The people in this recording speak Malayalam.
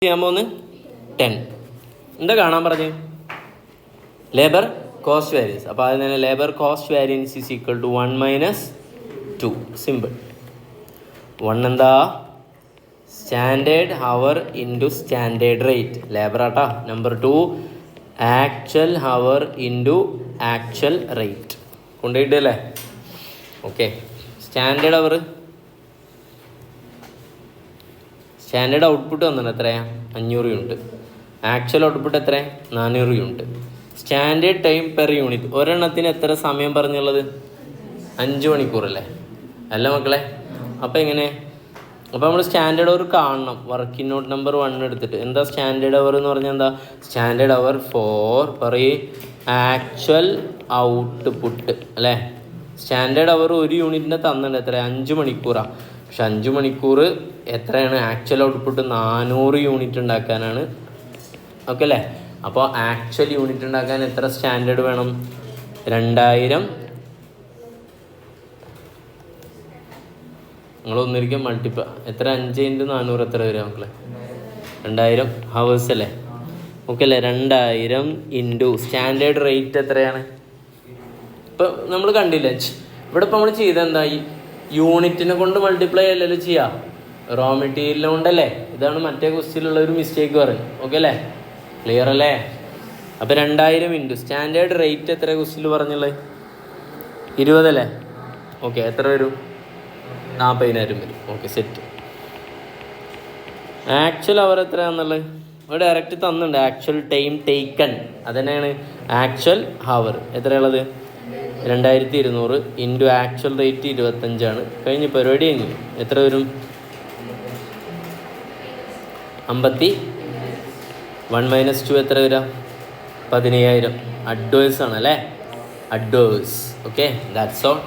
ചെയ്യാൻ പോകുന്നത് 10. എന്താ കാണാൻ പറഞ്ഞു? Labour cost variance. അപ്പോൾ അതിന് തന്നെ labour cost variance is equal to 1 minus 2. Simple. 1 എന്താ? Standard hour into standard rate. Labour ആട്ടാ. Number 2 actual hour into actual rate. കൊണ്ടുപോയിട്ടല്ലേ? Okay. Standard hour, standard output വന്നിട്ട് എത്രയാണ്? 500 യൂണിറ്റ്. ആക്ച്വൽ ഔട്ട്പുട്ട് എത്ര? 400 unit. Standard time per unit, ഒരെണ്ണത്തിന് എത്ര സമയം പറഞ്ഞുള്ളത്? 5 മണിക്കൂറല്ലേ? അല്ല മക്കളെ? അപ്പോൾ എങ്ങനെ? അപ്പോൾ നമ്മൾ സ്റ്റാൻഡേർഡ് അവർ കാണണം. വർക്കിംഗ് നോട്ട് നമ്പർ 1 എടുത്തിട്ട് എന്താ സ്റ്റാൻഡേർഡ് അവർ എന്ന് പറഞ്ഞാൽ എന്താ? സ്റ്റാൻഡേർഡ് അവർ ഫോർ പറയ് ആക്ച്വൽ ഔട്ട്പുട്ട് അല്ലേ? സ്റ്റാൻഡേർഡ് അവർ ഒരു യൂണിറ്റിനെ തന്നിട്ടുണ്ട് എത്ര? 5 മണിക്കൂറാണ്. പക്ഷെ 5 മണിക്കൂർ എത്രയാണ്? ആക്ച്വൽ ഔട്ട്പുട്ട് 400 യൂണിറ്റ് ഉണ്ടാക്കാനാണ്. ഓക്കെ അല്ലേ? അപ്പോൾ ആക്ച്വൽ യൂണിറ്റ് ഉണ്ടാക്കാൻ എത്ര സ്റ്റാൻഡേർഡ് വേണം? 2000. നിങ്ങളൊന്നിരിക്കും മൾട്ടിപ്ലൈ. എത്ര? 5 × 400 എത്ര വരിക മക്കളെ? 2000 ഹവേഴ്സ് അല്ലേ? ഓക്കെ അല്ലേ? 2000 ഇൻറ്റു സ്റ്റാൻഡേർഡ് റേറ്റ് എത്രയാണ്? ഇപ്പം നമ്മൾ കണ്ടില്ല. ഇവിടെ ഇപ്പം നമ്മൾ ചെയ്ത എന്താ? ഈ യൂണിറ്റിനെ കൊണ്ട് മൾട്ടിപ്ലൈ അല്ലല്ലോ ചെയ്യാം, റോ മെറ്റീരിയൽ കൊണ്ടല്ലേ. ഇതാണ് മറ്റേ ക്വസ്റ്റ്യനിലുള്ള ഒരു മിസ്റ്റേക്ക് പറഞ്ഞു. ഓക്കെ അല്ലേ? ക്ലിയർ അല്ലേ? അപ്പോൾ 2000 ഇൻറ്റു സ്റ്റാൻഡേർഡ് റേറ്റ് എത്ര ക്വസ്റ്റ്യനിൽ പറഞ്ഞുള്ളത്? 20 അല്ലേ? ഓക്കെ. എത്ര വരും? 40,000 വരും. Okay, set. ആക്ച്വൽ അവർ എത്രയാണെന്നുള്ളത് ഇവിടെ ഡയറക്റ്റ് തന്നിട്ടുണ്ട്. ആക്ച്വൽ ടൈം ടേക്കൺ അതുതന്നെയാണ് ആക്ച്വൽ ഹവർ. എത്രയുള്ളത്? 2200 ഇൻറ്റു ആക്ച്വൽ റേറ്റ് 25 കഴിഞ്ഞ് പരിപാടി കഴിഞ്ഞു. എത്ര വരും? 51 മൈനസ് 2 എത്ര വരാം? 15,000. അഡ്വേഴ്സ് ആണ് അല്ലേ? അഡ്വേഴ്സ്. Okay, that's all.